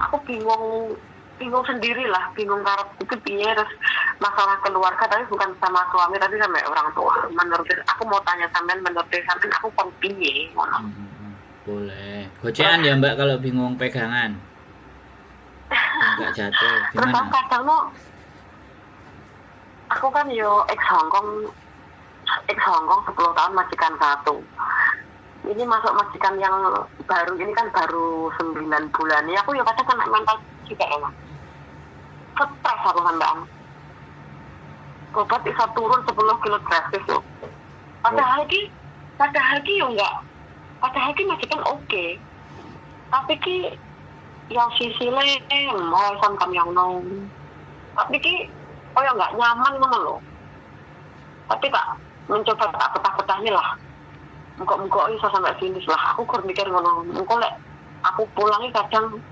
aku bingung sendiri lah, bingung karep itu piye. Terus masalah keluarga tapi bukan sama suami tapi sama orang tua. Menurut aku mau tanya sampean, menurut sampean aku kon piye ngono. Boleh. Gocean ya Mbak kalau bingung pegangan. Enggak jatuh. Terus aku Gimana? kadang no, aku kan yo ex Hongkong 10 tahun majikan satu. Ini masuk majikan yang baru, ini kan baru 9 bulan. Ya aku ya kadang kena mental juga ya. Stres aku sampean. Obat bisa turun 10 kilo drastis loh. Padahal ki yo enggak. Padahal ki majikan oke. Tapi ki yang sisile mau sam yang nong. Tapi ki ya enggak nyaman ngono loh. Tapi tak mencoba tak petah-petah nih lah. Muka-muka bisa sampai finish lah. Aku kur mikir ngono. Muka lek aku pulangnya kadang